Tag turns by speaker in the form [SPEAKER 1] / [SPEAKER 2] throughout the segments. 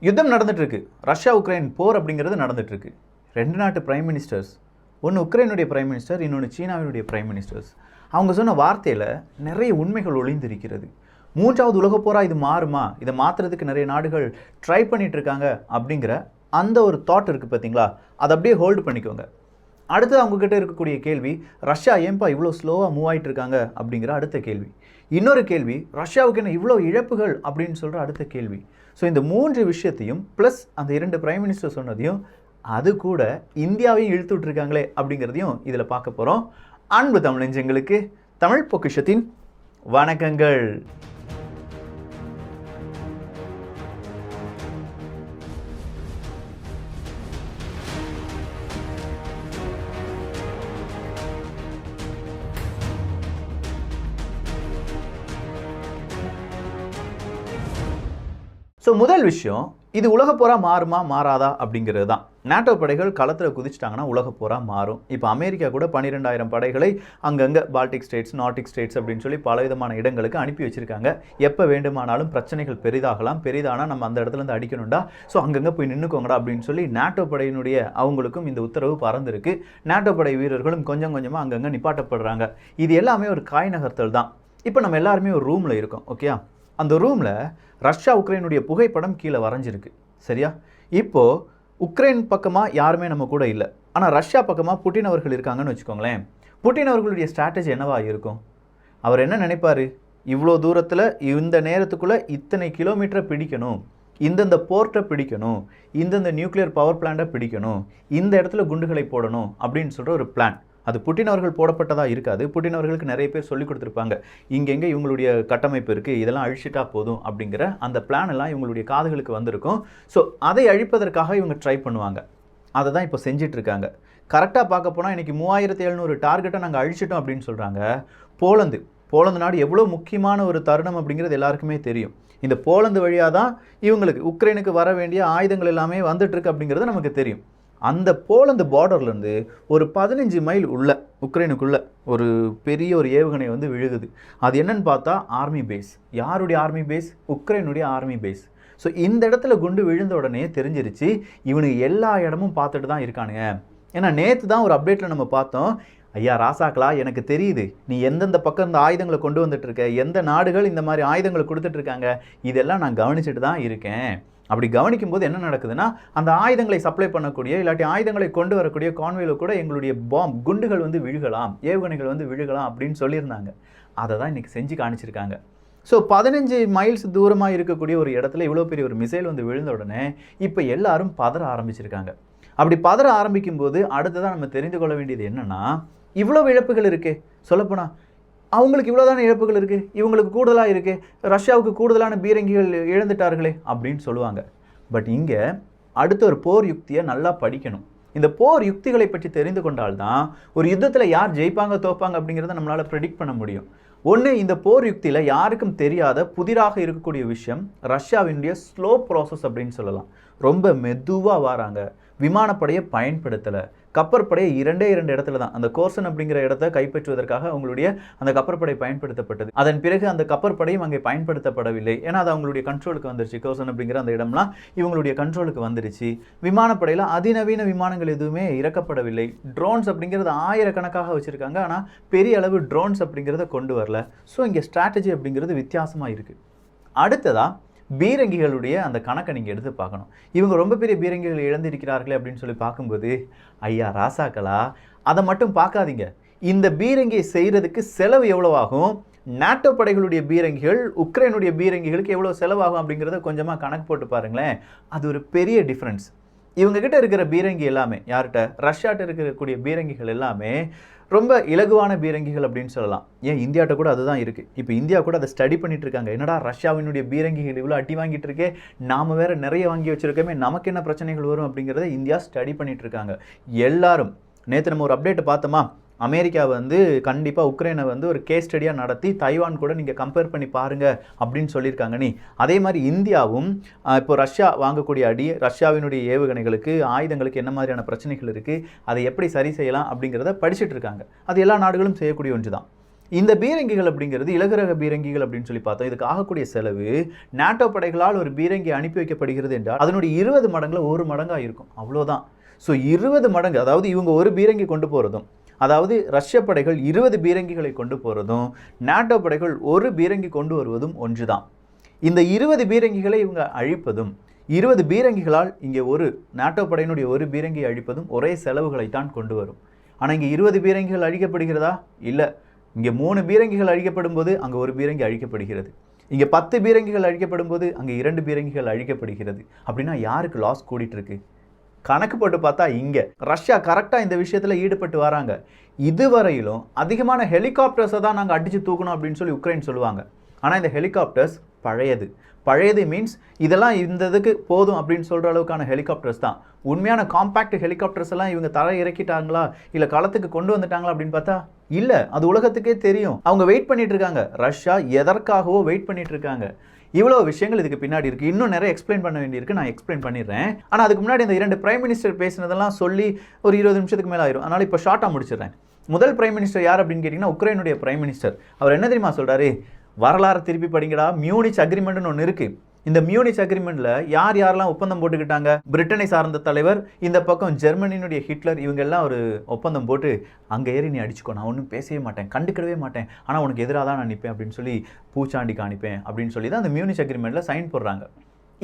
[SPEAKER 1] யுத்தம் நடந்துட்டுருக்கு. Russia Ukraine போர் அப்படிங்கிறது நடந்துட்டுருக்கு. 2 நாட்டு பிரைம் மினிஸ்டர்ஸ், ஒன்று உக்ரைனுடைய பிரைம் மினிஸ்டர், இன்னொன்று சீனாவினுடைய பிரைம் மினிஸ்டர்ஸ், அவங்க சொன்ன வார்த்தையில் நிறைய உண்மைகள் ஒளிந்திருக்கிறது. 3வது உலகப் போராக இது மாறுமா, இதை மாற்றுறதுக்கு நிறைய நாடுகள் ட்ரை பண்ணிகிட்டு இருக்காங்க அப்படிங்கிற அந்த ஒரு தாட் இருக்குது பார்த்தீங்களா, அதை அப்படியே ஹோல்டு பண்ணிக்கோங்க. அடுத்து அவங்கக்கிட்ட இருக்கக்கூடிய கேள்வி, ரஷ்யா ஏன்பா இவ்வளோ ஸ்லோவாக மூவ் ஆகிட்டு இருக்காங்க அப்படிங்கிற அடுத்த கேள்வி. இன்னொரு கேள்வி, ரஷ்யாவுக்கு என்ன இவ்வளோ இழப்புகள் அப்படின்னு சொல்கிற அடுத்த கேள்வி. ஸோ இந்த 3 விஷயத்தையும் ப்ளஸ் அந்த 2 பிரைம் மினிஸ்டர் சொன்னதையும் அது கூட இந்தியாவையும் இழுத்து விட்டுருக்காங்களே அப்படிங்கிறதையும் இதில் பார்க்க போகிறோம். அன்பு தமிழ் நெஞ்சங்களுக்கு தமிழ் பொக்கிஷத்தின் வணக்கங்கள். ஸோ முதல் விஷயம், இது உலகப் போரா மாறுமா மாறாதா அப்படிங்கிறது தான். நாட்டோ படைகள் களத்தில் குதிச்சிட்டாங்கன்னா உலகப் போரா மாறும். இப்போ அமெரிக்கா கூட 12,000 படைகளை அங்கங்கே பால்டிக் ஸ்டேட்ஸ், நார்டிக் ஸ்டேட்ஸ் அப்படின்னு சொல்லி பலவிதமான இடங்களுக்கு அனுப்பி வச்சிருக்காங்க. எப்போ வேண்டுமானாலும் பிரச்சனைகள் பெரிதாகலாம், பெரிதானால் நம்ம அந்த இடத்துலேருந்து அடிக்கணும்டா, ஸோ அங்கங்கே போய் நின்றுக்கோங்கடா அப்படின்னு சொல்லி நாட்டோ படையினுடைய அவங்களுக்கும் இந்த உத்தரவு பறந்துருக்கு. நாட்டோ படை வீரர்களும் கொஞ்சம் கொஞ்சமாக அங்கங்கே நிப்பாட்டப்படுறாங்க. இது எல்லாமே ஒரு காய் நகர்த்தல் தான். இப்போ நம்ம எல்லாருமே ஒரு ரூமில் இருக்கோம், ஓகே? அந்த ரூமில் ரஷ்யா உக்ரைனுடைய புகைப்படம் கீழே வரைஞ்சிருக்கு, சரியா? இப்போது உக்ரைன் பக்கமாக யாருமே நம்ம கூட இல்லை, ஆனால் ரஷ்யா பக்கமாக புட்டின் அவர்கள் இருக்காங்கன்னு வச்சுக்கோங்களேன். புட்டின் அவர்களுடைய ஸ்ட்ராட்டஜி என்னவா இருக்கும்? அவர் என்ன நினைப்பார்? இவ்வளோ தூரத்தில் இந்த நேரத்துக்குள்ளே இத்தனை கிலோமீட்டரை பிடிக்கணும், இந்தந்த போர்ட்டை பிடிக்கணும், இந்தந்த நியூக்ளியர் பவர் பிளான்ட்டை பிடிக்கணும், இந்த இடத்துல குண்டுகளை போடணும் அப்படின்னு சொல்கிற ஒரு பிளான். அது புட்டின் அவர்கள் போடப்பட்டதாக இருக்காது. புட்டின் அவர்களுக்கு நிறைய பேர் சொல்லி கொடுத்துருப்பாங்க, இங்கெங்கே இவங்களுடைய கட்டமைப்பு இருக்குது, இதெல்லாம் அழிச்சிட்டா போதும் அப்படிங்கிற அந்த பிளான் எல்லாம் இவங்களுடைய காதுகளுக்கு வந்திருக்கும். ஸோ அதை அழிப்பதற்காக இவங்க ட்ரை பண்ணுவாங்க. அதை தான் இப்போ செஞ்சிட்ருக்காங்க. கரெக்டாக பார்க்க போனால் இன்றைக்கி 3700 டார்கெட்டை நாங்கள் அழிச்சிட்டோம் அப்படின்னு சொல்கிறாங்க. போலந்து நாடு எவ்வளோ முக்கியமான ஒரு தருணம் அப்படிங்கிறது எல்லாருக்குமே தெரியும். இந்த போலந்து வழியாக தான் இவங்களுக்கு உக்ரைனுக்கு வர வேண்டிய ஆயுதங்கள் எல்லாமே வந்துட்டுருக்கு அப்படிங்கிறது நமக்கு தெரியும். அந்த போலந்து பார்டர்லேருந்து ஒரு 15 மைல் உள்ள உக்ரைனுக்குள்ளே ஒரு பெரிய ஒரு ஏவுகணை வந்து விழுகுது. அது என்னன்னு பார்த்தா ஆர்மி பேஸ். யாருடைய ஆர்மி பேஸ்? உக்ரைனுடைய ஆர்மி பேஸ். ஸோ இந்த இடத்துல குண்டு விழுந்த உடனே தெரிஞ்சிருச்சு, இவனுக்கு எல்லா இடமும் பார்த்துட்டு தான் இருக்கானுங்க. ஏன்னா நேற்று தான் ஒரு அப்டேட்டில் நம்ம பார்த்தோம், ஐயா ராசாக்களா, எனக்கு தெரியுது நீ எந்தெந்த பக்கம் இந்த ஆயுதங்களை கொண்டு வந்துட்டுருக்க, எந்த நாடுகள் இந்த மாதிரி ஆயுதங்களை கொடுத்துட்ருக்காங்க, இதெல்லாம் நான் கவனிச்சுட்டு தான் இருக்கேன். அப்படி கவனிக்கும் போது என்ன நடக்குதுன்னா, அந்த ஆயுதங்களை சப்ளை பண்ணக்கூடிய இல்லாட்டி ஆயுதங்களை கொண்டு வரக்கூடிய கான்வேல கூட எங்களுடைய குண்டுகள் வந்து விழுகலாம், ஏவுகணைகள் வந்து விழுகலாம் அப்படின்னு சொல்லியிருந்தாங்க. அதை தான் இன்றைக்கி செஞ்சு காணிச்சிருக்காங்க. ஸோ 15 மைல்ஸ் தூரமாக இருக்கக்கூடிய ஒரு இடத்துல இவ்வளோ பெரிய ஒரு மிசைல் வந்து விழுந்த உடனே இப்போ எல்லாரும் பதற ஆரம்பிச்சிருக்காங்க. அப்படி பதற ஆரம்பிக்கும் போது அடுத்ததான் நம்ம தெரிந்து கொள்ள வேண்டியது என்னென்னா, இவ்வளோ இழப்புகள் இருக்கே, சொல்லப்போனால் அவங்களுக்கு இவ்வளோதான இழப்புகள் இருக்குது, இவங்களுக்கு கூடுதலாக இருக்குது, ரஷ்யாவுக்கு கூடுதலான பீரங்கிகள் இழந்துட்டார்களே அப்படின்னு சொல்லுவாங்க. பட் இங்கே அடுத்த ஒரு போர் யுக்தியை நல்லா படிக்கணும். இந்த போர் யுக்திகளை பற்றி தெரிந்து கொண்டால்தான் ஒரு யுத்தத்தில் யார் ஜெயிப்பாங்க தோப்பாங்க அப்படிங்கிறத நம்மளால் ப்ரெடிக்ட் பண்ண முடியும். ஒன்று, இந்த போர் யுக்தியில் யாருக்கும் தெரியாத புதிராக இருக்கக்கூடிய விஷயம் ரஷ்யாவினுடைய ஸ்லோ ப்ராசஸ் அப்படின்னு சொல்லலாம். ரொம்ப மெதுவாக வராங்க, விமானப்படையை பயன்படுத்தலை, கப்பற்படையை 2 இடத்துல தான், அந்த கோர்சன் அப்படிங்கிற இடத்த கைப்பற்றுவதற்காக அவங்களுடைய அந்த கப்பற்படை பயன்படுத்தப்பட்டது. அதன் பிறகு அந்த கப்பற்படையும் அங்கே பயன்படுத்தப்படவில்லை, ஏன்னா அது அவங்களுடைய கண்ட்ரோலுக்கு வந்துருச்சு. கோர்சன் அப்படிங்கிற அந்த இடம்லாம் இவங்களுடைய கண்ட்ரோலுக்கு வந்துருச்சு. விமானப்படையில் அதிநவீன விமானங்கள் எதுவுமே இறக்கப்படவில்லை. ட்ரோன்ஸ் அப்படிங்கிறது 1000கணக்காக வச்சுருக்காங்க, ஆனால் பெரிய அளவு ட்ரோன்ஸ் அப்படிங்கிறத கொண்டு வரல. ஸோ இங்கே ஸ்ட்ராட்டஜி அப்படிங்கிறது வித்தியாசமாக இருக்குது. அடுத்ததாக பீரங்கிகளுடைய அந்த கணக்கை நீங்கள் எடுத்து பார்க்கணும். இவங்க ரொம்ப பெரிய பீரங்கிகள் இழந்திருக்கிறார்களே அப்படின்னு சொல்லி பார்க்கும்போது, ஐயா ராசாக்களா, அதை மட்டும் பார்க்காதீங்க. இந்த பீரங்கியை செய்கிறதுக்கு செலவு எவ்வளோ ஆகும், நாட்டோ படைகளுடைய பீரங்கிகள் உக்ரைனுடைய பீரங்கிகளுக்கு எவ்வளோ செலவாகும் அப்படிங்கிறத கொஞ்சமாக கணக்கு போட்டு பாருங்களேன். அது ஒரு பெரிய டிஃப்ரென்ஸ். இவங்ககிட்ட இருக்கிற பீரங்கி எல்லாமே, யார்கிட்ட, ரஷ்யாட்ட இருக்கக்கூடிய பீரங்கிகள் எல்லாமே ரொம்ப இலகுவான பீரங்கிகள் அப்படின்னு சொல்லலாம். ஏன் இந்தியாட்ட கூட அதுதான் இருக்குது. இப்போ இந்தியா கூட அதை ஸ்டடி பண்ணிட்டு இருக்காங்க. என்னடா ரஷ்யாவினுடைய பீரங்கிகள் இவ்வளோ அடி வாங்கிட்டு இருக்கே, நாம் வேறு நிறைய வாங்கி வச்சுருக்கோமே, நமக்கு என்ன பிரச்சனைகள் வரும் அப்படிங்கிறத இந்தியா ஸ்டடி பண்ணிட்டு இருக்காங்க. எல்லாரும் நேற்று நம்ம ஒரு அப்டேட்டை பார்த்தோமா, அமெரிக்கா வந்து கண்டிப்பாக உக்ரைனை வந்து ஒரு கேஸ் ஸ்டடியாக நடத்தி தைவான் கூட நீங்கள் கம்பேர் பண்ணி பாருங்கள் அப்படின்னு சொல்லியிருக்காங்க. அதே மாதிரி இந்தியாவும் இப்போ ரஷ்யா வாங்கக்கூடிய ரஷ்யாவினுடைய ஏவுகணைகளுக்கு ஆயுதங்களுக்கு என்ன மாதிரியான பிரச்சனைகள் இருக்குது, அதை எப்படி சரி செய்யலாம் அப்படிங்கிறத படிச்சுட்டு இருக்காங்க. அது எல்லா நாடுகளும் செய்யக்கூடிய ஒன்று தான். இந்த பீரங்கிகள் அப்படிங்கிறது இலகுரக பீரங்கிகள் அப்படின்னு சொல்லி பார்த்தோம். இதுக்கு ஆகக்கூடிய செலவு நாட்டோ படைகளால் ஒரு பீரங்கி அனுப்பி வைக்கப்படுகிறது என்றால் அதனுடைய 20 மடங்குல 1 மடங்கா இருக்கும். அவ்வளோதான். ஸோ 20 மடங்கு, அதாவது இவங்க ஒரு பீரங்கி கொண்டு போகிறதும், அதாவது ரஷ்ய படைகள் 20 பீரங்கிகளை கொண்டு போகிறதும், நாட்டோ படைகள் ஒரு பீரங்கி கொண்டு வருவதும் ஒன்று தான். இந்த 20 பீரங்கிகளை இவங்க அழிப்பதும், 20 பீரங்கிகளால் இங்கே ஒரு நாட்டோ படையினுடைய ஒரு பீரங்கி அழிப்பதும் ஒரே செலவுகளைத்தான் கொண்டு வரும். ஆனால் இங்கே 20 பீரங்கிகள் அழிக்கப்படுகிறதா? இல்லை. இங்கே 3 பீரங்கிகள் அழிக்கப்படும் போது அங்கே ஒரு பீரங்கி அழிக்கப்படுகிறது. இங்கே 10 பீரங்கிகள் அழிக்கப்படும் போது அங்கே 2 பீரங்கிகள் அழிக்கப்படுகிறது. அப்படின்னா யாருக்கு லாஸ் கூடிட்டு இருக்கு? கணக்கு போட்டு பார்த்தா இங்கே ரஷ்யா கரெக்டாக இந்த விஷயத்தில் ஈடுபட்டு வராங்க. இதுவரையிலும் அதிகமான ஹெலிகாப்டர்ஸை தான் நாங்கள் அடித்து தூக்கணும் அப்படின்னு சொல்லி உக்ரைன் சொல்லுவாங்க. ஆனால் இந்த ஹெலிகாப்டர்ஸ் பழையது மீன்ஸ் இதெல்லாம் இந்த இதுக்கு போதும் அப்படின்னு சொல்கிற அளவுக்கான ஹெலிகாப்டர்ஸ் தான். உண்மையான காம்பேக்ட் ஹெலிகாப்டர்ஸ் எல்லாம் இவங்க தரை இறக்கிட்டாங்களா இல்லை களத்துக்கு கொண்டு வந்துட்டாங்களா அப்படின்னு பார்த்தா இல்லை. அது உலகத்துக்கே தெரியும். அவங்க வெயிட் பண்ணிட்டு இருக்காங்க. ரஷ்யா எதற்காகவோ வெயிட் பண்ணிட்டு இருக்காங்க. இவ்வளோ விஷயங்கள் இதுக்கு பின்னாடி இருக்குது. இன்னும் நிறைய எக்ஸ்பிளைன் பண்ண வேண்டியிருக்கு. நான் எக்ஸ்பிளைன் பண்ணிடுறேன். ஆனால் அதுக்கு முன்னாடி இந்த 2 பிரைம் மினிஸ்டர் பேசினதெல்லாம் சொல்லி ஒரு 20 நிமிஷத்துக்கு மேலே ஆயிரும். அதனால் இப்போ ஷார்ட்டாக முடிச்சிடுறேன். முதல் பிரைம் மினிஸ்டர் யார் அப்படின்னு கேட்டிங்கன்னா உக்ரைனுடைய பிரைம் மினிஸ்டர். அவர் என்ன தெரியுமா சொல்கிறாரு? வரலாறு திருப்பி படிங்கடா. மியூனிச் அக்ரிமெண்ட்னு ஒன்று இருக்குது. இந்த மியூனிச் அக்ரிமெண்ட்ல யாரெல்லாம் ஒப்பந்தம் போட்டுக்கிட்டாங்க? பிரிட்டனை சார்ந்த தலைவர், இந்த பக்கம் ஜெர்மனியினுடைய ஹிட்லர், இவங்க எல்லாம் ஒரு ஒப்பந்தம் போட்டு அங்கே ஏறி நீ அடிச்சுக்கோ, நான் ஒன்றும் பேசவே மாட்டேன், கண்டுக்கிடவே மாட்டேன், ஆனால் உனக்கு எதிராக தான் நான் நிற்பேன் அப்படின்னு சொல்லி பூச்சாண்டி காணிப்பேன் அப்படின்னு சொல்லி தான் அந்த மியூனிச் அக்ரிமெண்ட்ல சைன் போடுறாங்க.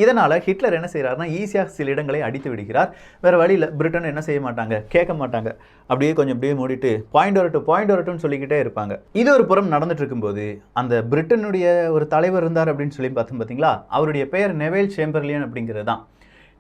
[SPEAKER 1] இதனால் ஹிட்லர் என்ன செய்கிறாருன்னா ஈஸியாக சில இடங்களை அடித்து விடுகிறார். வேறு வழியில் பிரிட்டன் என்ன செய்ய மாட்டாங்க, கேட்க மாட்டாங்க. அப்படியே மூடிட்டு பாயிண்ட் வரட்டும்னு சொல்லிக்கிட்டே இருப்பாங்க. இது ஒரு புறம் நடந்துட்டு இருக்கும்போது அந்த பிரிட்டனுடைய ஒரு தலைவர் இருந்தார் அப்படின்னு சொல்லி பார்த்தீங்களா, அவருடைய பெயர் நெவைல் சேம்பர்லியன் அப்படிங்கிறது தான்.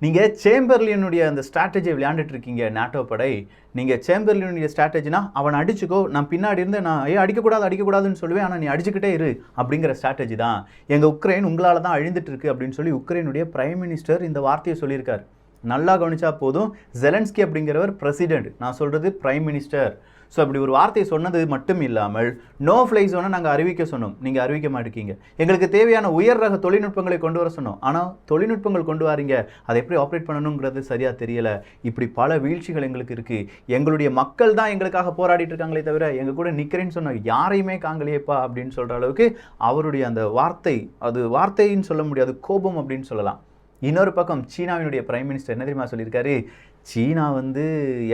[SPEAKER 1] நீங்கள் சேம்பர்லியனுடைய அந்த ஸ்ட்ராட்டஜியை விளையாண்டுட்டு இருக்கீங்க நாட்டோ படை. நீங்கள் சேம்பர்லியனுடைய ஸ்ட்ராட்டஜினா அவன் அடிச்சுக்கோ, நான் பின்னாடி இருந்து நான் அடிக்கக்கூடாதுன்னு சொல்லுவேன், ஆனால் நீ அடிச்சுக்கிட்டே இரு அப்படிங்கிற ஸ்ட்ராட்டஜி தான். எங்கள் உக்ரைன் உங்களால் தான் அழிந்துட்டு இருக்கு அப்படின்னு சொல்லி உக்ரைனுடைய பிரைம் மினிஸ்டர் இந்த வார்த்தையை சொல்லியிருக்காரு. நல்லா கவனிச்சா போதும். ஜெலன்ஸ்கி அப்படிங்கிறவர் பிரசிடென்ட், நான் சொல்கிறது பிரைம் மினிஸ்டர். ஸோ அப்படி ஒரு வார்த்தையை சொன்னது மட்டும் இல்லாமல் நோ ஃப்ளை ஜோனை நாங்கள் அறிவிக்க சொன்னோம், நீங்கள் அறிவிக்க மாட்டேங்க. எங்களுக்கு தேவையான உயர் ரக தொழில்நுட்பங்களை கொண்டு வர சொன்னோம், ஆனால் தொழில்நுட்பங்கள் கொண்டு வரீங்க, அதை எப்படி ஆப்ரேட் பண்ணணுங்கிறது சரியாக தெரியலை. இப்படி பல வீழ்ச்சிகள் எங்களுக்கு இருக்குது. எங்களுடைய மக்கள் தான் எங்களுக்காக போராடிட்டு இருக்காங்களே தவிர எங்கள் கூட நிற்கிறேன்னு சொன்ன யாரையுமே காங்கலையேப்பா அப்படின்னு சொல்கிற அளவுக்கு அவருடைய அந்த வார்த்தை, அது வார்த்தைன்னு சொல்ல முடியாது, கோபம் அப்படின்னு சொல்லலாம். இன்னொரு பக்கம் சீனாவினுடைய பிரைம் மினிஸ்டர் என்ன தெரியுமா சொல்லியிருக்காரு? சீனா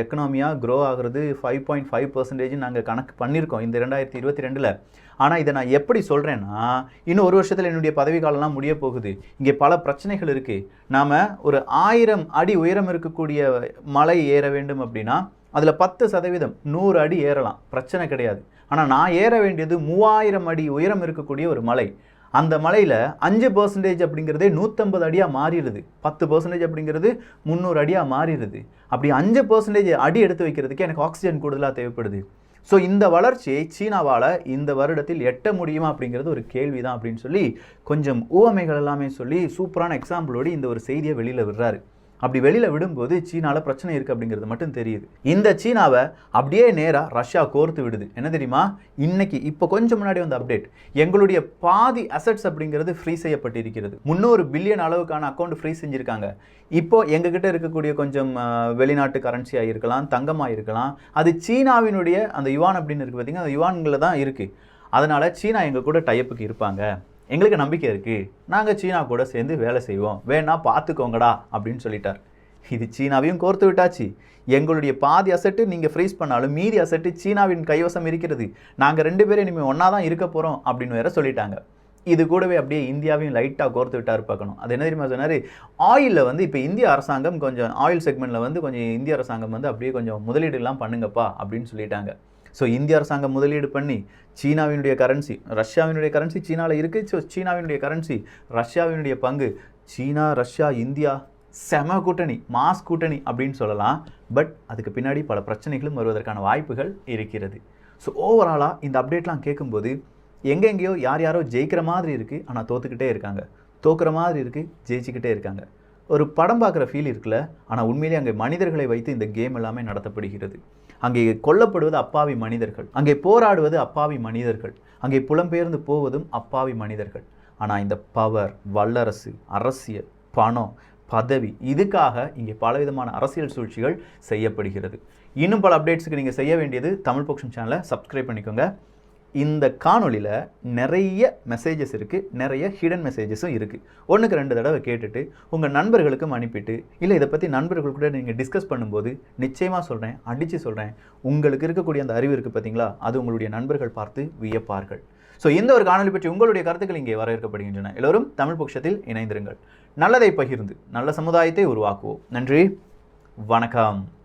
[SPEAKER 1] எக்கனாமியாக க்ரோ ஆகிறது 5.5% நாங்கள் கணக்கு பண்ணியிருக்கோம் இந்த 2022. ஆனால் இதை நான் எப்படி சொல்கிறேன்னா, இன்னும் ஒரு வருஷத்தில் என்னுடைய பதவி காலம்லாம் முடிய போகுது. இங்கே பல பிரச்சனைகள் இருக்குது. நாம் ஒரு 1000 அடி உயரம் இருக்கக்கூடிய மலை ஏற வேண்டும் அப்படின்னா அதில் 10% 100 அடி ஏறலாம், பிரச்சனை கிடையாது. ஆனால் நான் ஏற வேண்டியது 3000 அடி உயரம் இருக்கக்கூடிய ஒரு மலை. அந்த மலையில் 5% அப்படிங்கிறதே 150 அடியாக மாறிடுது. 10% அப்படிங்கிறது 300 அடியாக மாறிடுது. அப்படி 5% அடி எடுத்து வைக்கிறதுக்கு எனக்கு ஆக்சிஜன் கூடுதலாக தேவைப்படுது. ஸோ இந்த வளர்ச்சியை சீனாவால் இந்த வருடத்தில் எட்ட முடியுமா அப்படிங்கிறது ஒரு கேள்வி தான் அப்படின்னு சொல்லி கொஞ்சம் ஊமைகள் எல்லாமே சொல்லி சூப்பரான எக்ஸாம்பிளோடு இந்த ஒரு செய்தியை வெளியில் விடுறாரு. அப்படி வெளியில் விடும்போது சீனாவில் பிரச்சனை இருக்குது அப்படிங்கிறது மட்டும் தெரியுது. இந்த சீனாவை அப்படியே நேராக ரஷ்யா கோர்த்து விடுது. என்ன தெரியுமா? இன்னைக்கு இப்போ கொஞ்சம் முன்னாடி வந்த அப்டேட், எங்களுடைய பாதி அசட்ஸ் அப்படிங்கிறது ஃப்ரீ செய்யப்பட்டிருக்கிறது. 300 பில்லியன் அளவுக்கான அக்கௌண்ட் ஃப்ரீ செஞ்சுருக்காங்க. இப்போ எங்ககிட்ட இருக்கக்கூடிய கொஞ்சம் வெளிநாட்டு கரன்சியாக இருக்கலாம், தங்கமாக இருக்கலாம், அது சீனாவினுடைய அந்த யுவான் அப்படின்னு இருக்குது பார்த்தீங்கன்னா, அந்த யுவான்களில் தான் இருக்குது. அதனால் சீனா எங்கள் கூட டைப்புக்கு இருப்பாங்க, எங்களுக்கு நம்பிக்கை இருக்குது, நாங்கள் சீனா கூட சேர்ந்து வேலை செய்வோம், வேணா பார்த்துக்கோங்கடா அப்படின்னு சொல்லிட்டார். இது சீனாவையும் கோர்த்து விட்டாச்சு. எங்களுடைய பாதி அசட்டு நீங்கள் ஃப்ரீஸ் பண்ணாலும் மீதி அசட்டு சீனாவின் கைவசம் இருக்கிறது, நாங்கள் 2 பேரும் இனிமேல் ஒன்றா தான் இருக்க போகிறோம் அப்படின்னு வேற சொல்லிட்டாங்க. இது கூடவே அப்படியே இந்தியாவையும் லைட்டாக கோர்த்து விட்டார் பார்க்கணும். அது என்ன தெரியுமா சொன்னார்? ஆயிலில் இப்போ இந்திய அரசாங்கம் கொஞ்சம் ஆயில் செக்மெண்ட்டில் கொஞ்சம் இந்திய அரசாங்கம் அப்படியே கொஞ்சம் முதலீடுலாம் பண்ணுங்கப்பா அப்படின்னு சொல்லிட்டாங்க. ஸோ இந்திய அரசாங்கம் முதலீடு பண்ணி சீனாவினுடைய கரன்சி, ரஷ்யாவினுடைய கரன்சி சீனாவில் இருக்குது. ஸோ சீனாவினுடைய கரன்சி, ரஷ்யாவினுடைய பங்கு, சீனா ரஷ்யா இந்தியா செம கூட்டணி, மாஸ் கூட்டணி அப்படின்னு சொல்லலாம். பட் அதுக்கு பின்னாடி பல பிரச்சனைகளும் வருவதற்கான வாய்ப்புகள் இருக்கிறது. ஸோ ஓவராலாக இந்த அப்டேட்லாம் கேட்கும்போது எங்கெங்கேயோ யாரோ ஜெயிக்கிற மாதிரி இருக்குது, ஆனால் தோற்றுக்கிட்டே இருக்காங்க, தோக்குற மாதிரி இருக்குது, ஜெயிச்சுக்கிட்டே இருக்காங்க. ஒரு படம் பார்க்குற ஃபீல் இருக்குல்ல. ஆனால் உண்மையிலே அங்கே மனிதர்களை வைத்து இந்த கேம் எல்லாமே நடத்தப்படுகிறது. அங்கே கொல்லப்படுவது அப்பாவி மனிதர்கள், அங்கே போராடுவது அப்பாவி மனிதர்கள், அங்கே புலம்பெயர்ந்து போவதும் அப்பாவி மனிதர்கள். ஆனால் இந்த பவர், வல்லரசு, அரசியல், பணம், பதவி, இதுக்காக இங்கே பலவிதமான அரசியல் சூழ்ச்சிகள் செய்யப்படுகிறது. இன்னும் பல அப்டேட்ஸுக்கு நீங்கள் செய்ய வேண்டியது தமிழ் பொக்கிஷம் சேனலை சப்ஸ்கிரைப் பண்ணிக்கோங்க. இந்த காணொளியில் நிறைய மெசேஜஸ் இருக்குது, நிறைய ஹிடன் மெசேஜஸும் இருக்குது. 1க்கு 2 தடவை கேட்டுட்டு உங்கள் நண்பர்களுக்கும் அனுப்பிட்டு, இல்லை இதை பற்றி நண்பர்கள் கூட நீங்கள் டிஸ்கஸ் பண்ணும்போது நிச்சயமாக சொல்கிறேன், அடித்து சொல்கிறேன், உங்களுக்கு இருக்கக்கூடிய அந்த அறிவு இருக்குது பார்த்தீங்களா, அது உங்களுடைய நண்பர்கள் பார்த்து வியப்பார்கள். ஸோ இந்த ஒரு காணொலி பற்றி உங்களுடைய கருத்துக்கள் இங்கே வரவேற்கப்படுகின்றன. எல்லோரும் தமிழ் பொக்கிஷத்தில் இணைந்திருங்கள். நல்லதை பகிர்ந்து நல்ல சமுதாயத்தை உருவாக்குவோம். நன்றி, வணக்கம்.